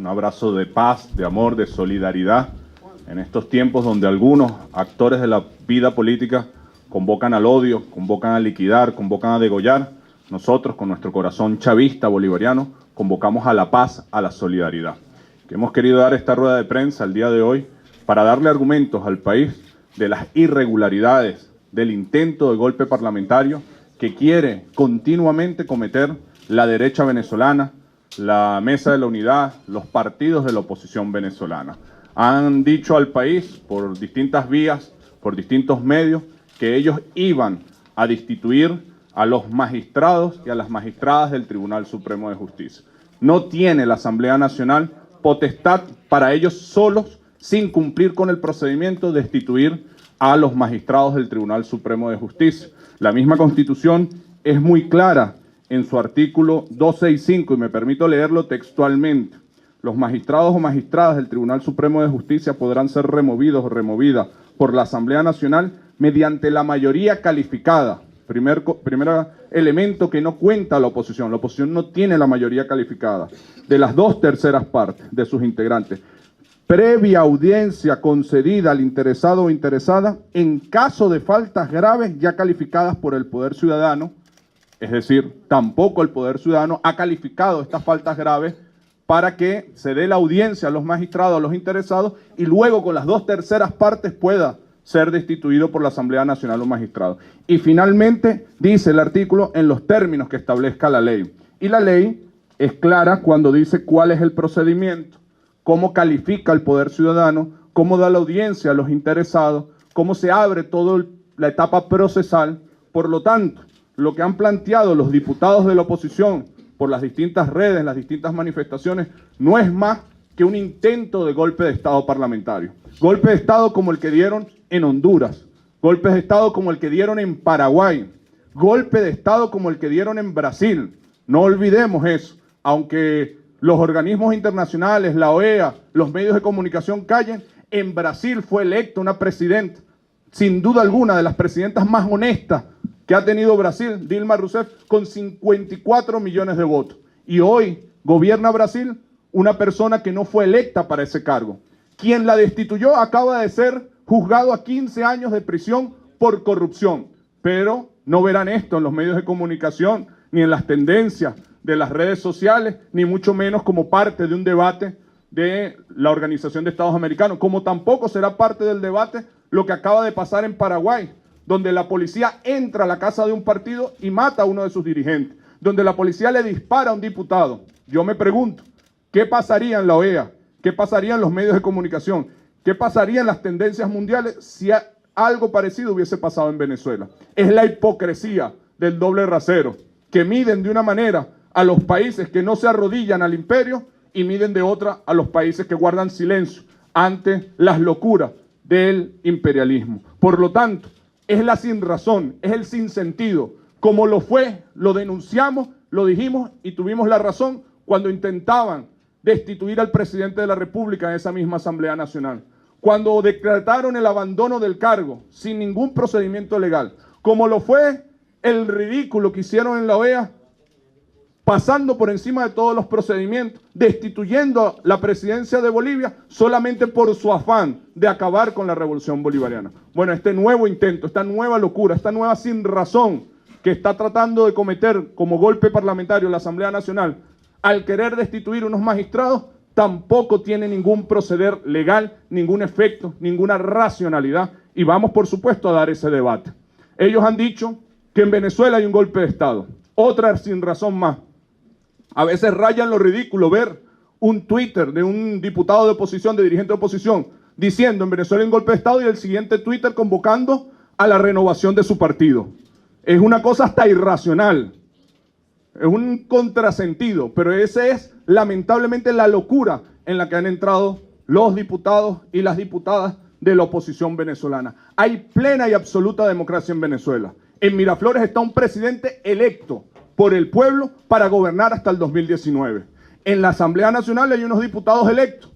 un abrazo de paz, de amor, de solidaridad en estos tiempos donde algunos actores de la vida política convocan al odio, convocan a liquidar, convocan a degollar. Nosotros, con nuestro corazón chavista bolivariano, convocamos a la paz, a la solidaridad. Que hemos querido dar esta rueda de prensa el día de hoy para darle argumentos al país de las irregularidades del intento de golpe parlamentario que quiere continuamente cometer la derecha venezolana, la Mesa de la Unidad, los partidos de la oposición venezolana. Han dicho al país por distintas vías, por distintos medios, que ellos iban a destituir a los magistrados y a las magistradas del Tribunal Supremo de Justicia. No tiene la Asamblea Nacional potestad para ellos solos, sin cumplir con el procedimiento, destituir a los magistrados del Tribunal Supremo de Justicia. La misma Constitución es muy clara en su artículo 265, y me permito leerlo textualmente. Los magistrados o magistradas del Tribunal Supremo de Justicia podrán ser removidos o removidas por la Asamblea Nacional mediante la mayoría calificada. Primer elemento que no cuenta la oposición. La oposición no tiene la mayoría calificada de las 2/3 partes de sus integrantes. Previa audiencia concedida al interesado o interesada en caso de faltas graves ya calificadas por el Poder Ciudadano, es decir, tampoco el Poder Ciudadano ha calificado estas faltas graves para que se dé la audiencia a los magistrados, a los interesados, y luego con las 2/3 partes pueda ser destituido por la Asamblea Nacional o magistrado. Y finalmente dice el artículo en los términos que establezca la ley. Y la ley es clara cuando dice cuál es el procedimiento, cómo califica el Poder Ciudadano, cómo da la audiencia a los interesados, cómo se abre toda la etapa procesal. Por lo tanto, lo que han planteado los diputados de la oposición por las distintas redes, las distintas manifestaciones, no es más que un intento de golpe de Estado parlamentario. Golpe de Estado como el que dieron en Honduras, golpes de Estado como el que dieron en Paraguay, golpe de Estado como el que dieron en Brasil. No olvidemos eso, aunque los organismos internacionales, la OEA, los medios de comunicación callen, en Brasil fue electa una presidenta, sin duda alguna de las presidentas más honestas que ha tenido Brasil, Dilma Rousseff, con 54 millones de votos. Y hoy gobierna Brasil una persona que no fue electa para ese cargo. Quien la destituyó acaba de ser juzgado a 15 años de prisión por corrupción. Pero no verán esto en los medios de comunicación, ni en las tendencias de las redes sociales, ni mucho menos como parte de un debate de la Organización de Estados Americanos, como tampoco será parte del debate lo que acaba de pasar en Paraguay, donde la policía entra a la casa de un partido y mata a uno de sus dirigentes, donde la policía le dispara a un diputado. Yo me pregunto, ¿qué pasaría en la OEA? ¿Qué pasaría en los medios de comunicación? ¿Qué pasaría en las tendencias mundiales si algo parecido hubiese pasado en Venezuela? Es la hipocresía del doble rasero, que miden de una manera a los países que no se arrodillan al imperio y miden de otra a los países que guardan silencio ante las locuras del imperialismo. Por lo tanto, es la sinrazón, es el sinsentido. Como lo fue, lo denunciamos, lo dijimos y tuvimos la razón cuando intentaban destituir al presidente de la República en esa misma Asamblea Nacional. Cuando decretaron el abandono del cargo sin ningún procedimiento legal. Como lo fue el ridículo que hicieron en la OEA, pasando por encima de todos los procedimientos, destituyendo la presidencia de Bolivia solamente por su afán de acabar con la revolución bolivariana. Bueno, este nuevo intento, esta nueva locura, esta nueva sinrazón que está tratando de cometer como golpe parlamentario la Asamblea Nacional al querer destituir unos magistrados, tampoco tiene ningún proceder legal, ningún efecto, ninguna racionalidad, y vamos por supuesto a dar ese debate. Ellos han dicho que en Venezuela hay un golpe de Estado, otra sinrazón más. A veces rayan lo ridículo ver un Twitter de un diputado de oposición, de dirigente de oposición, diciendo en Venezuela hay un golpe de Estado y el siguiente Twitter convocando a la renovación de su partido. Es una cosa hasta irracional, es un contrasentido, pero esa es lamentablemente la locura en la que han entrado los diputados y las diputadas de la oposición venezolana. Hay plena y absoluta democracia en Venezuela. En Miraflores está un presidente electo por el pueblo para gobernar hasta el 2019. En la Asamblea Nacional hay unos diputados electos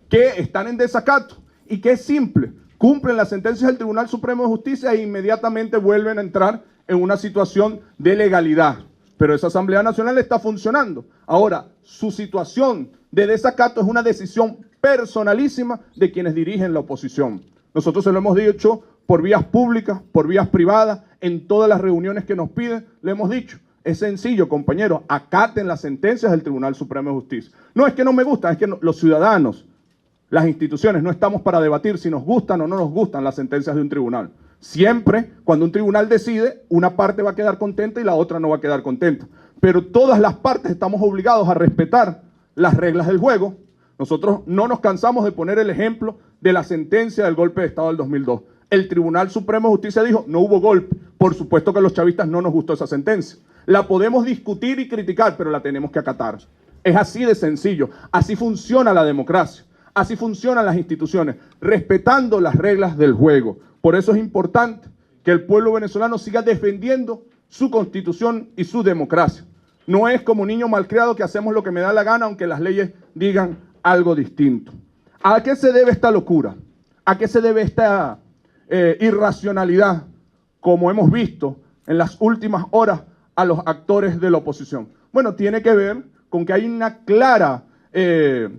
que están en desacato y que es simple, cumplen las sentencias del Tribunal Supremo de Justicia e inmediatamente vuelven a entrar en una situación de legalidad. pero esa Asamblea Nacional está funcionando. Ahora, su situación de desacato es una decisión personalísima de quienes dirigen la oposición. Nosotros se lo hemos dicho por vías públicas, por vías privadas, en todas las reuniones que nos piden, le hemos dicho. Es sencillo, compañeros, acaten las sentencias del Tribunal Supremo de Justicia. No es que no me gustan, es que los ciudadanos, las instituciones, no estamos para debatir si nos gustan o no nos gustan las sentencias de un tribunal. Siempre, cuando un tribunal decide, una parte va a quedar contenta y la otra no va a quedar contenta. Pero todas las partes estamos obligados a respetar las reglas del juego. Nosotros no nos cansamos de poner el ejemplo de la sentencia del golpe de Estado del 2002. El Tribunal Supremo de Justicia dijo, no hubo golpe. Por supuesto que a los chavistas no nos gustó esa sentencia. La podemos discutir y criticar, pero la tenemos que acatar. Es así de sencillo. Así funciona la democracia. Así funcionan las instituciones, respetando las reglas del juego. Por eso es importante que el pueblo venezolano siga defendiendo su constitución y su democracia. No es como niño malcriado que hacemos lo que me da la gana, aunque las leyes digan algo distinto. ¿A qué se debe esta locura? ¿A qué se debe esta irracionalidad, como hemos visto en las últimas horas a los actores de la oposición? Bueno, tiene que ver con que hay una clara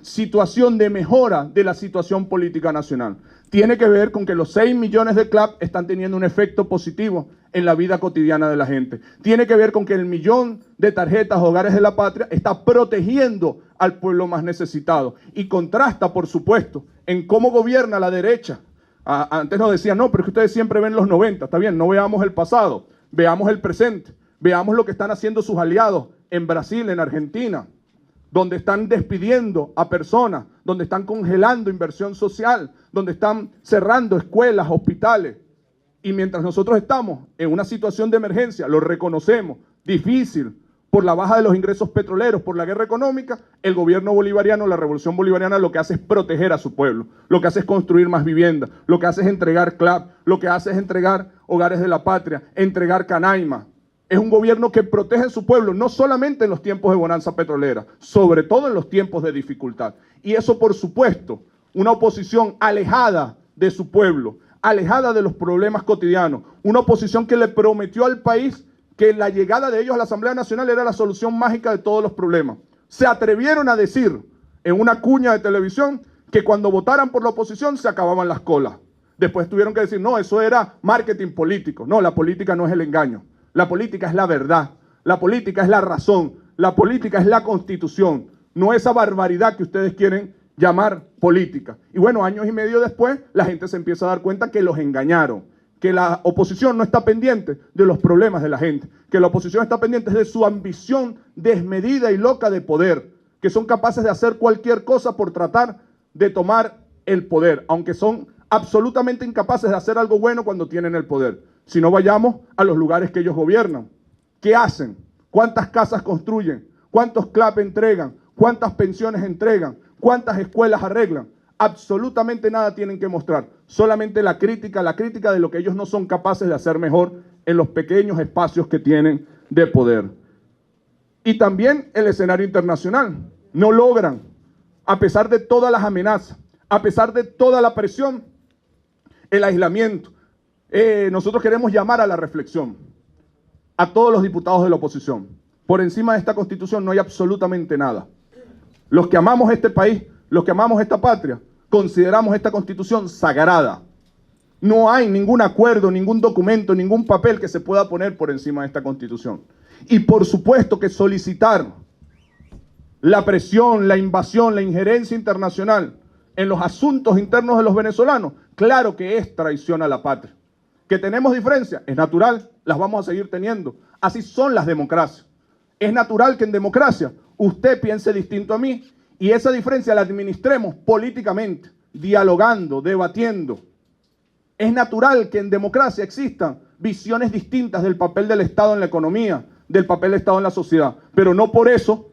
situación de mejora de la situación política nacional. Tiene que ver con que los 6 millones de CLAP están teniendo un efecto positivo en la vida cotidiana de la gente. Tiene que ver con que el 1 millón de tarjetas Hogares de la Patria está protegiendo al pueblo más necesitado. Y contrasta, por supuesto, en cómo gobierna la derecha. Antes nos decían, no, pero es que ustedes siempre ven los 90. Está bien, no veamos el pasado, veamos el presente. Veamos lo que están haciendo sus aliados en Brasil, en Argentina, donde están despidiendo a personas, donde están congelando inversión social, donde están cerrando escuelas, hospitales. Y mientras nosotros estamos en una situación de emergencia, lo reconocemos, difícil, por la baja de los ingresos petroleros, por la guerra económica, el gobierno bolivariano, la revolución bolivariana, lo que hace es proteger a su pueblo, lo que hace es construir más viviendas, lo que hace es entregar CLAP, lo que hace es entregar Hogares de la Patria, entregar Canaima. Es un gobierno que protege a su pueblo, no solamente en los tiempos de bonanza petrolera, sobre todo en los tiempos de dificultad. Y eso, por supuesto, una oposición alejada de su pueblo, alejada de los problemas cotidianos, una oposición que le prometió al país que la llegada de ellos a la Asamblea Nacional era la solución mágica de todos los problemas. Se atrevieron a decir en una cuña de televisión que cuando votaran por la oposición se acababan las colas. Después tuvieron que decir, no, eso era marketing político. No, la política no es el engaño. La política es la verdad, la política es la razón, la política es la Constitución, no esa barbaridad que ustedes quieren llamar política. Y bueno, años y medio después, la gente se empieza a dar cuenta que los engañaron, que la oposición no está pendiente de los problemas de la gente, que la oposición está pendiente de su ambición desmedida y loca de poder, que son capaces de hacer cualquier cosa por tratar de tomar el poder, aunque son absolutamente incapaces de hacer algo bueno cuando tienen el poder. Si no, vayamos a los lugares que ellos gobiernan. ¿Qué hacen? ¿Cuántas casas construyen? ¿Cuántos CLAP entregan? ¿Cuántas pensiones entregan? ¿Cuántas escuelas arreglan? Absolutamente nada tienen que mostrar. Solamente la crítica de lo que ellos no son capaces de hacer mejor en los pequeños espacios que tienen de poder. Y también el escenario internacional. No logran, a pesar de todas las amenazas, a pesar de toda la presión, el aislamiento. Nosotros queremos llamar a la reflexión a todos los diputados de la oposición. Por encima de esta Constitución no hay absolutamente nada. Los que amamos este país, los que amamos esta patria, consideramos esta Constitución sagrada. No hay ningún acuerdo, ningún documento, ningún papel que se pueda poner por encima de esta Constitución. Y por supuesto que solicitar la presión, la invasión, la injerencia internacional en los asuntos internos de los venezolanos, claro que es traición a la patria. ¿Que tenemos diferencias? Es natural, las vamos a seguir teniendo. Así son las democracias. Es natural que en democracia usted piense distinto a mí y esa diferencia la administremos políticamente, dialogando, debatiendo. Es natural que en democracia existan visiones distintas del papel del Estado en la economía, del papel del Estado en la sociedad. Pero no por eso,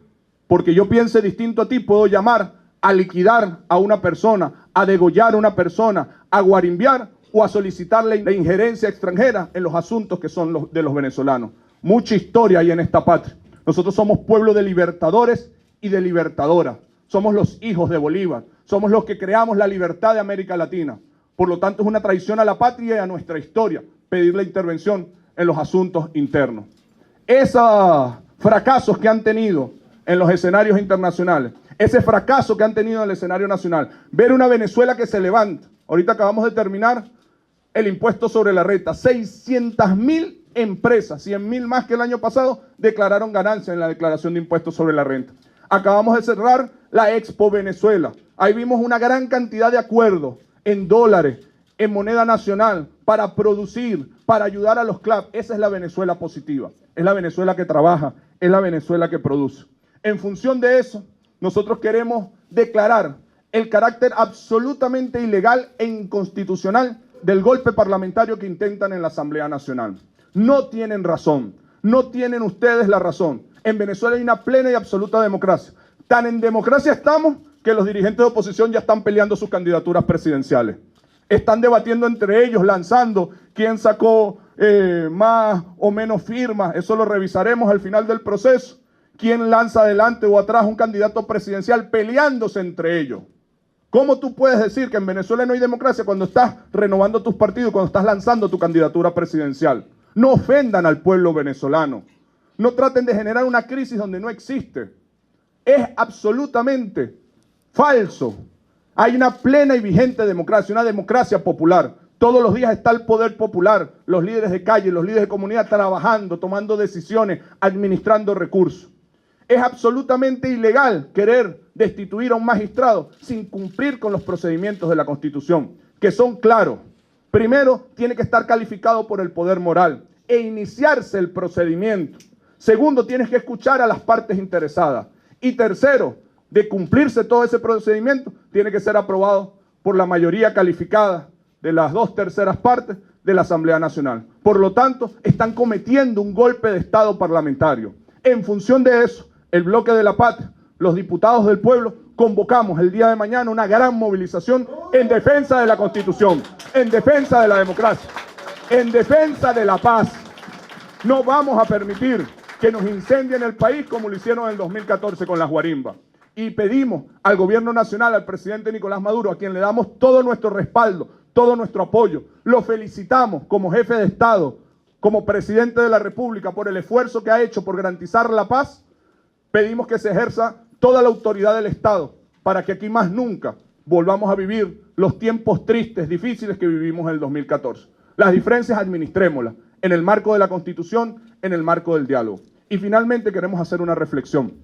porque yo piense distinto a ti, puedo llamar a liquidar a una persona, a degollar a una persona, a guarimbiar o a solicitar la injerencia extranjera en los asuntos que son de los venezolanos. Mucha historia hay en esta patria. Nosotros somos pueblo de libertadores y de libertadoras. Somos los hijos de Bolívar. Somos los que creamos la libertad de América Latina. Por lo tanto, es una traición a la patria y a nuestra historia pedir la intervención en los asuntos internos. Esa fracasos que han tenido en los escenarios internacionales, ese fracaso que han tenido en el escenario nacional, ver una Venezuela que se levanta. Ahorita acabamos de terminar el impuesto sobre la renta. 600.000 empresas, 100.000 más que el año pasado, declararon ganancias en la declaración de impuestos sobre la renta. Acabamos de cerrar la Expo Venezuela. Ahí vimos una gran cantidad de acuerdos en dólares, en moneda nacional, para producir, para ayudar a los clubs. Esa es la Venezuela positiva. Es la Venezuela que trabaja, es la Venezuela que produce. En función de eso, nosotros queremos declarar el carácter absolutamente ilegal e inconstitucional del golpe parlamentario que intentan en la Asamblea Nacional. No tienen razón, no tienen ustedes la razón. En Venezuela hay una plena y absoluta democracia. Tan en democracia estamos que los dirigentes de oposición ya están peleando sus candidaturas presidenciales. Están debatiendo entre ellos, lanzando quién sacó más o menos firmas. Eso lo revisaremos al final del proceso. Quién lanza adelante o atrás un candidato presidencial, peleándose entre ellos. ¿Cómo tú puedes decir que en Venezuela no hay democracia cuando estás renovando tus partidos, cuando estás lanzando tu candidatura presidencial? No ofendan al pueblo venezolano. No traten de generar una crisis donde no existe. Es absolutamente falso. Hay una plena y vigente democracia, una democracia popular. Todos los días está el poder popular, los líderes de calle, los líderes de comunidad trabajando, tomando decisiones, administrando recursos. Es absolutamente ilegal querer destituir a un magistrado sin cumplir con los procedimientos de la Constitución, que son claros. Primero, tiene que estar calificado por el poder moral e iniciarse el procedimiento. Segundo, tienes que escuchar a las partes interesadas. Y tercero, de cumplirse todo ese procedimiento, tiene que ser aprobado por la mayoría calificada de las 2/3 partes de la Asamblea Nacional. Por lo tanto, están cometiendo un golpe de Estado parlamentario. En función de eso, el Bloque de la Patria, los diputados del pueblo, convocamos el día de mañana una gran movilización en defensa de la Constitución, en defensa de la democracia, en defensa de la paz. No vamos a permitir que nos incendien el país como lo hicieron en el 2014 con las guarimbas. Y pedimos al gobierno nacional, al presidente Nicolás Maduro, a quien le damos todo nuestro respaldo, todo nuestro apoyo. Lo felicitamos como jefe de Estado, como presidente de la República, por el esfuerzo que ha hecho por garantizar la paz. Pedimos que se ejerza toda la autoridad del Estado para que aquí más nunca volvamos a vivir los tiempos tristes, difíciles que vivimos en el 2014. Las diferencias administrémoslas en el marco de la Constitución, en el marco del diálogo. Y finalmente queremos hacer una reflexión.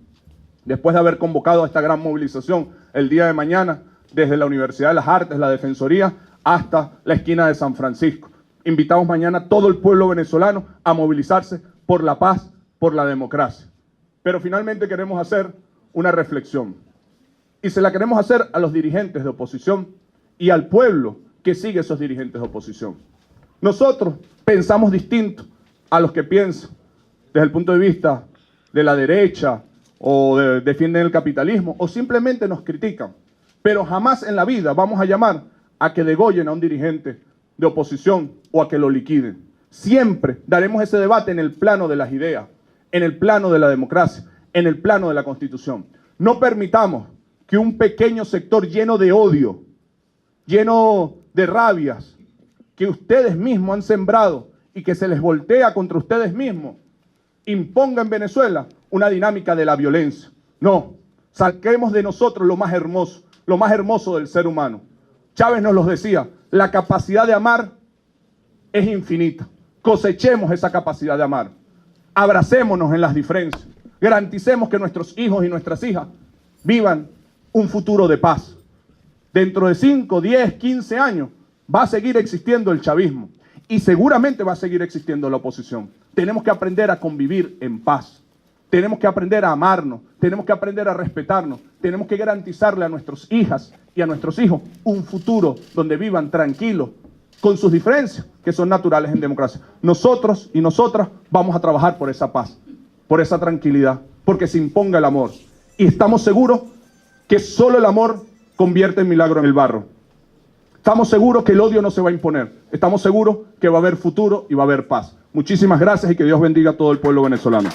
Después de haber convocado a esta gran movilización el día de mañana, desde la Universidad de las Artes, la Defensoría, hasta la esquina de San Francisco. Invitamos mañana a todo el pueblo venezolano a movilizarse por la paz, por la democracia. Pero finalmente queremos hacer una reflexión. Y se la queremos hacer a los dirigentes de oposición y al pueblo que sigue esos dirigentes de oposición. Nosotros pensamos distinto a los que piensan desde el punto de vista de la derecha, o defienden el capitalismo, o simplemente nos critican. Pero jamás en la vida vamos a llamar a que degollen a un dirigente de oposición o a que lo liquiden. Siempre daremos ese debate en el plano de las ideas, en el plano de la democracia, en el plano de la Constitución. No permitamos que un pequeño sector lleno de odio, lleno de rabias, que ustedes mismos han sembrado y que se les voltea contra ustedes mismos, imponga en Venezuela una dinámica de la violencia. No, saquemos de nosotros lo más hermoso del ser humano. Chávez nos lo decía, la capacidad de amar es infinita. Cosechemos esa capacidad de amar. Abracémonos en las diferencias. Garanticemos que nuestros hijos y nuestras hijas vivan un futuro de paz. Dentro de 5, 10, 15 años va a seguir existiendo el chavismo y seguramente va a seguir existiendo la oposición. Tenemos que aprender a convivir en paz. Tenemos que aprender a amarnos, tenemos que aprender a respetarnos, tenemos que garantizarle a nuestras hijas y a nuestros hijos un futuro donde vivan tranquilos, con sus diferencias que son naturales en democracia. Nosotros y nosotras vamos a trabajar por esa paz, por esa tranquilidad, porque se imponga el amor. Y estamos seguros que solo el amor convierte el milagro en el barro. Estamos seguros que el odio no se va a imponer. Estamos seguros que va a haber futuro y va a haber paz. Muchísimas gracias y que Dios bendiga a todo el pueblo venezolano.